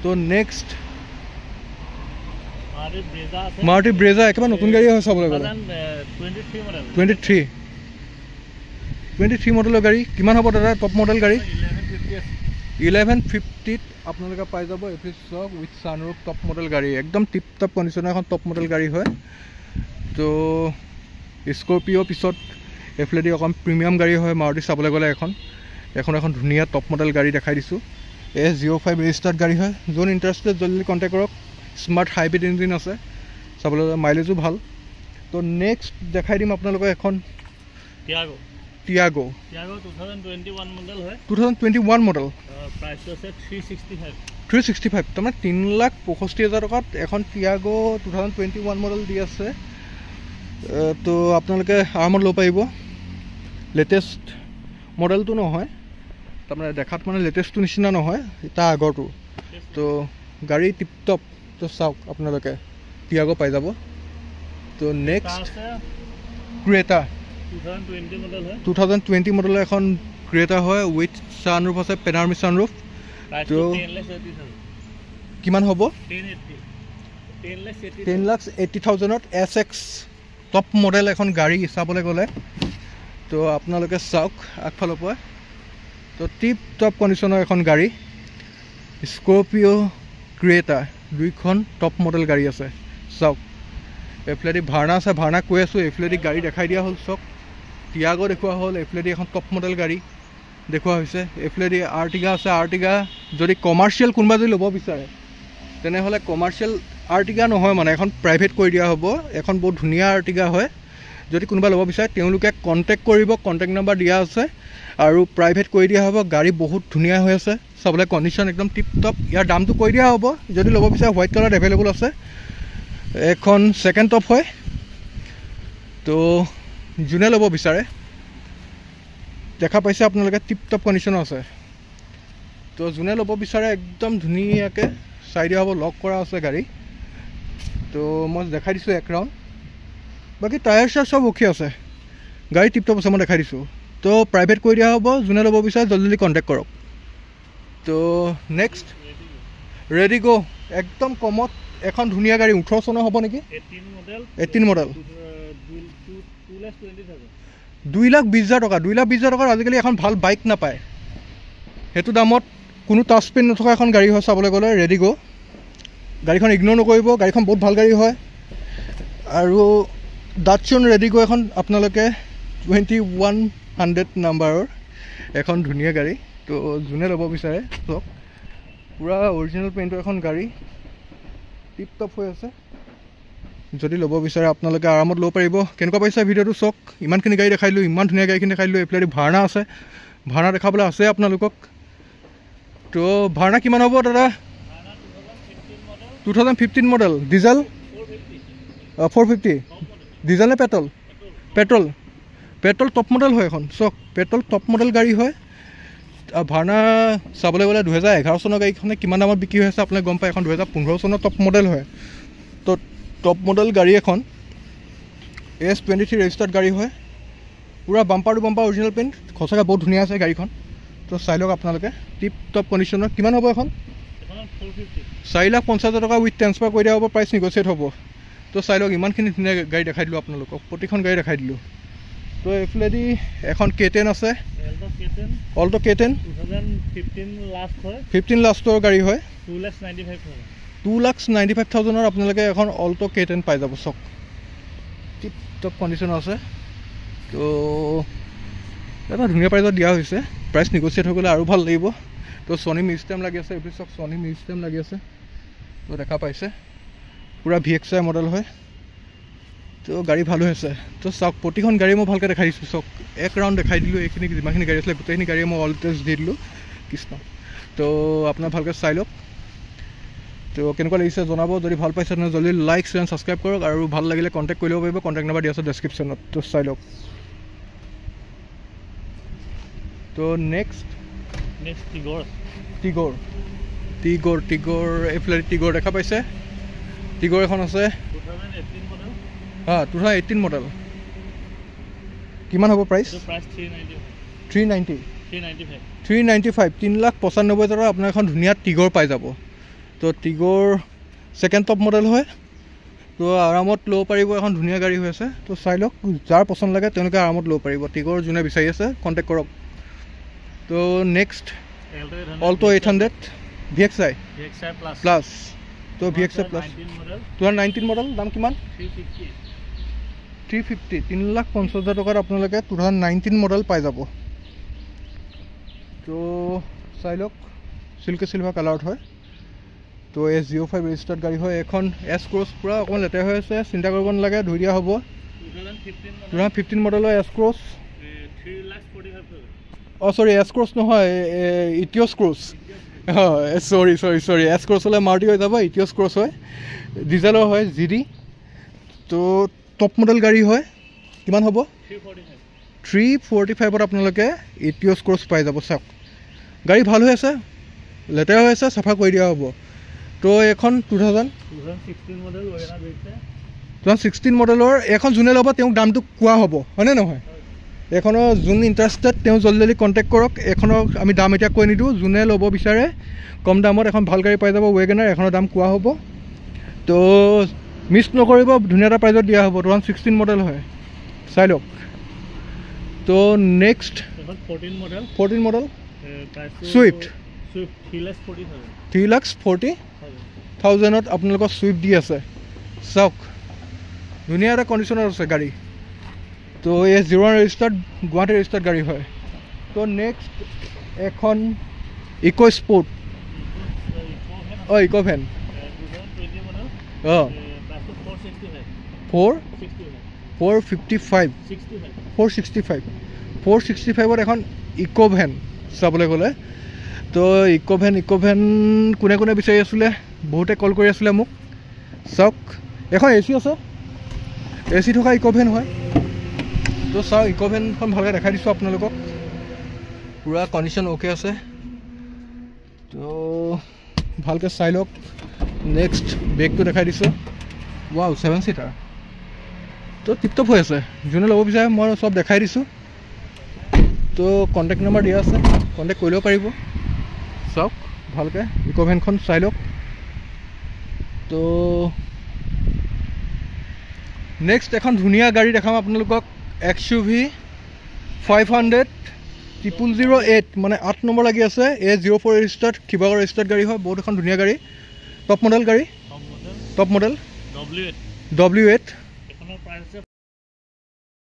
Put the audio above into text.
তো নেক্সট মাৰুতি ব্ৰেজা একেবাৰে নতুন গাড়ী হয় চাবলৈ গ'লে 23 মডেলৰ গাড়ী কিমান হ'ব দাদা টপ মডেল গাড়ী 1150 আপোনালোকে পাই যাব এফিছ চক উইথ সানৰুফ টপ মডেল গাড়ী একদম টিপ টপ কণ্ডিশ্যনৰ এখন টপ মডেল গাড়ী হয় তো স্কৰপিঅ' পিছত এফলেদি অকণ প্ৰিমিয়াম গাড়ী হয় মাৰুতি চাবলৈ গ'লে এখন ধুনীয়া টপ মডেল গাড়ী দেখাই দিছোঁ S05 ৰেজিষ্টাৰ্ড গাড়ী হয় যোন ইণ্টাৰেষ্টেড জলদি কণ্টেক্ট কৰক স্মাৰ্ট হাইব্ৰিড ইঞ্জিন আছে চাবলৈ মাইলেজো ভাল তো নেক্সট দেখাই দিম আপোনালোকক এখন টিয়াগো 2021 মডেল প্ৰাইচ আছে 365 তাৰমানে 3,65,000 টকাত এখন টিয়াগো 2021 মডেল দি আছে তো আপোনালোকে আৰামত ল'ব পাৰিব লেটেষ্ট মডেলটো নহয় তাৰমানে দেখাত মানে লেটেষ্টটো নিচিনা নহয় তাৰ আগৰটো তো গাড়ী টিপটপ তো চাওক আপোনালোকে টিয়াগো পাই যাব তো নেক্সট ক্ৰেটা 2020 মডেলৰ এখন ক্ৰেটা হয় উইথ সানৰুফ আছে পেনাৰমিক সানৰুফ তো কিমান হ'ব 10,80,000ত SX টপ মডেল এখন গাড়ী চাবলৈ গ'লে তো আপোনালোকে চাওক আগফালৰ পৰা তো টিপ টপ কণ্ডিশ্যনৰ এখন গাড়ী স্কৰপিঅ' ক্ৰেটা দুইখন টপ মডেল গাড়ী আছে চাওক এফলেদি ভাৰ্না আছে ভাৰ্না কৈ আছোঁ এফলেদি গাড়ী দেখাই দিয়া হ'ল চাওক টিয়াগো দেখুওৱা হ'ল এফলেদি এখন টপ মডেল গাড়ী দেখুওৱা হৈছে এফলেদি আৰ্টিগা আছে আৰ্টিগা যদি কমাৰ্চিয়েল কোনোবা যদি ল'ব বিচাৰে তেনেহ'লে কমাৰ্চিয়েল আৰ্টিগা নহয় মানে এখন প্ৰাইভেট কৰি দিয়া হ'ব এখন বহুত ধুনীয়া আৰ্টিগা হয় যদি কোনোবা ল'ব বিচাৰে তেওঁলোকে কণ্টেক্ট কৰিব কণ্টেক্ট নম্বৰ দিয়া আছে আৰু প্ৰাইভেট কৰি দিয়া হ'ব গাড়ী বহুত ধুনীয়া হৈ আছে চাবলৈ কণ্ডিশ্যন একদম টিপ টপ ইয়াৰ দামটো কৈ দিয়া হ'ব যদি ল'ব বিচাৰে হোৱাইট কালাৰত এভেইলেবল আছে এখন ছেকেণ্ড টপ হয় তো যোনে ল'ব বিচাৰে দেখা পাইছে আপোনালোকে টিপ টপ কণ্ডিশ্যনো আছে তো যোনে ল'ব বিচাৰে একদম ধুনীয়াকৈ চাই দিয়া হ'ব লক কৰা আছে গাড়ী তো মই দেখাই দিছোঁ এক ৰাউণ্ড বাকী টায়াৰ চাৰ চব অ'কে আছে গাড়ী টিপ টপ আছে মই দেখাই দিছোঁ তো প্ৰাইভেট কৰি দিয়া হ'ব যোনে ল'ব বিচাৰে জলদি কণ্টেক্ট কৰক তো নেক্সট ৰেডিগ' একদম কমত এখন ধুনীয়া গাড়ী 18 চনৰ হ'ব নেকি 18 মডেল 2,20,000 টকা 2,20,000 টকাৰ আজিকালি এখন ভাল বাইক নাপায় সেইটো দামত কোনো টাচ পেন নথকা এখন গাড়ী হয় চাবলৈ গ'লে ৰেডিগ' গাড়ীখন ইগন'ৰ নকৰিব গাড়ীখন বহুত ভাল গাড়ী হয় আৰু ডাটছন ৰেডিগ' এখন আপোনালোকে 2100 নাম্বাৰৰ এখন ধুনীয়া গাড়ী তো যোনে ল'ব বিচাৰে চাওক পূৰা অৰিজিনেল পেইণ্টৰ এখন গাড়ী টিপ টপ হৈ আছে যদি ল'ব বিচাৰে আপোনালোকে আৰামত ল'ব পাৰিব কেনেকুৱা পাইছে ভিডিঅ'টো চাওক ইমানখিনি গাড়ী দেখাই দিলোঁ ইমান ধুনীয়া গাড়ীখিনি দেখাই দিলোঁ এইফালে ভাৰ্না আছে ভাৰ্না দেখাবলৈ আছে আপোনালোকক তো ভাৰ্না কিমান হ'ব দাদা 2015 মডেল ডিজেল 450 ডিজেল নে পেট্ৰল টপ মডেল হয় এখন চাওক পেট্ৰল টপ মডেল গাড়ী হয় ভাৰ্না চাবলৈ গ'লে 2011 চনৰ গাড়ীখনে কিমান দামত বিক্ৰী হৈ আছে আপোনালোকে গম পায় এখন 2015 চনৰ টপ মডেল হয় তো টপ মডেল গাড়ী এখন S23 ৰেজিষ্টাৰ্ড গাড়ী হয় পূৰা bumper to bumper original paint সঁচাকৈ বহুত ধুনীয়া আছে গাড়ীখন তো চাই লওক আপোনালোকে টিপ টপ কণ্ডিশ্যনৰ কিমান হ'ব এখন 4,50,000 টকা উইথ ট্ৰেন্সফাৰ কৰি দিয়া হ'ব প্ৰাইচ নিগচিয়েট হ'ব তো চাই লওক ইমানখিনি ধুনীয়া গাড়ী দেখাই দিলোঁ আপোনালোকক প্ৰতিখন গাড়ী দেখাই দিলোঁ তো এইফালেদি এখন K10 আছে অল্টো K10 15 লাষ্টৰ গাড়ী হয় 2,95,000 আপোনালোকে এখন অল্টো K10 পাই যাব চাওক টিপ টপ কণ্ডিশ্যন আছে তো এটা ধুনীয়া প্ৰাইজত দিয়া হৈছে প্ৰাইচ নিগচিয়েট হৈ গ'লে আৰু ভাল লাগিব তো ছনী মিউজিয়াম লাগি আছে এইফালে চাওক ছনী মিউজিয়াম লাগি আছে তো দেখা পাইছে পূৰা VXI মডেল হয় তো গাড়ী ভাল হৈ আছে তো চাওক প্ৰতিখন গাড়ী মই ভালকৈ দেখাই দিছোঁ চাওক এক ৰাউণ্ড দেখাই দিলোঁ এইখিনি যিমানখিনি গাড়ী আছিলে গোটেইখিনি গাড়ী মই অল টেষ্ট দি দিলোঁ কৃষ্ণ তো আপোনাৰ ভালকৈ চাই লওক তো কেনেকুৱা লাগিছে জনাব যদি ভাল পাইছে তেনেহ'লে জলদি লাইক শ্বেয়াৰ ছাবস্ক্ৰাইব কৰক আৰু ভাল লাগিলে কণ্টেক্ট কৰি ল'ব পাৰিব কণ্টেক্ট নম্বৰ দিয়া আছে ডেছক্ৰিপশ্যনত তো চাই লওক তো নেক্সট টিগৰ এইফালে টিগৰ দেখা পাইছে টিগৰ এখন আছে 2018 মডেল কিমান হ'ব প্ৰাইচ 395 3,95,000 আপোনাৰ এখন ধুনীয়া টিগৰ পাই যাব তো টিগৰ ছেকেণ্ড টপ মডেল হয়। তো আৰামত ল'ব পাৰিব, এখন ধুনীয়া গাড়ী হৈ আছে। তো চাই লওক, যাৰ পচন্দ লাগে তেওঁলোকে আৰামত ল'ব পাৰিব। টিগৰ যোনে বিচাৰি আছে কণ্টেক্ট কৰক। তো নেক্সট অল্টো 800 VXI প্লাছ। তো VXI প্লাছ 2019 মডেল, দাম কিমান? 350, 3,50,000 টকাত আপোনালোকে 2019 মডেল পাই যাব। তো চাই লওক, চিল্কি চিলভাৰ কালাৰত হয়। তো S05 ৰেজিষ্টাৰ্ড গাড়ী হয়। এখন এছ ক্ৰছ পূৰা অকণমান লেতেৰা হৈ আছে, চিন্তা কৰিব নালাগে, ধুই দিয়া হ'ব। 2015 মডেলৰ এছ ক্ৰছ। চৰি, এছ ক্ৰছ নহয়, ইটিঅছ ক্ৰছ। চৰি, এছ ক্ৰছ হ'লে মাৰুতি হৈ যাব, ইটিঅছ ক্ৰছ হয়, ডিজেলৰ হয়, GD। তো টপ মডেল গাড়ী হয়। কিমান হ'ব? 345ত আপোনালোকে ইটিঅছ ক্ৰছ পাই যাব। চাওক, গাড়ী ভাল হৈ আছে, লেতেৰা হৈ আছে, চাফা কৰি দিয়া হ'ব। তো এখন 2016 মডেলৰ এখন যোনে ল'ব তেওঁক দামটো কোৱা হ'ব, হয়নে নহয়? এখনৰ যোন ইণ্টাৰেষ্টেড তেওঁ জলদি জলদি কণ্টেক্ট কৰক। এখনৰ আমি দাম এতিয়া কৈ নিদিওঁ, যোনে ল'ব বিচাৰে কম দামত এখন ভাল গাড়ী পাই যাব। ৱেগনাৰ এখনৰ দাম কোৱা হ'ব। তো মিছ নকৰিব, ধুনীয়া এটা প্ৰাইজত দিয়া হ'ব। 2016 মডেল হয়, চাই লওক। তো নেক্সট 14 মডেল ছুইফ্ট 3,40,000 আপোনালোকৰ ছুইফ্ট দি আছে। চাওক, ধুনীয়া এটা কণ্ডিশ্যনত আছে গাড়ী। তো এই 01 ৰেজিষ্টাৰ্ড, গুৱাহাটী ৰেজিষ্টাৰ্ড গাড়ী হয়। তো নেক্সট এখন ইকো স্পৰ্ট, ইকো ভেন 465ত এখন ইকো ভেন চাবলৈ গ'লে। তো ইকো ভেন কোনে কোনে বিচাৰি আছিলে, বহুতে কল কৰি আছিলে মোক। চাওক, এখন AC আছে, AC থকা ইকো ভেন হয়। তো চাওক, ইকো ভেনখন ভালকৈ দেখাই দিছোঁ আপোনালোকক, পূৰা কণ্ডিশ্যন অ'কে আছে। তো ভালকৈ চাই লওক। নেক্সট বেগটো দেখাই দিছোঁ। Wow, 7 seater. তো টিপটপ হৈ আছে, যোনে ল'ব বিচাৰে মই চব দেখাই দিছোঁ। তো কণ্টেক্ট নম্বৰ দিয়া আছে, কণ্টেক্ট কৰিলেও পাৰিব। চাওক ভালকৈ, ইকো ভেনখন চাই লওক। তো নেক্সট এখন ধুনীয়া গাড়ী দেখাম আপোনালোকক, XUV 500 008, মানে 8 নম্বৰ লাগি আছে। A04 ৰেজিষ্টাৰ্ড, শিৱসাগৰ ৰেজিষ্টাৰ্ড গাড়ী হয়। বহুত এখন ধুনীয়া গাড়ী, টপ মডেল গাড়ী, টপ মডেল W8।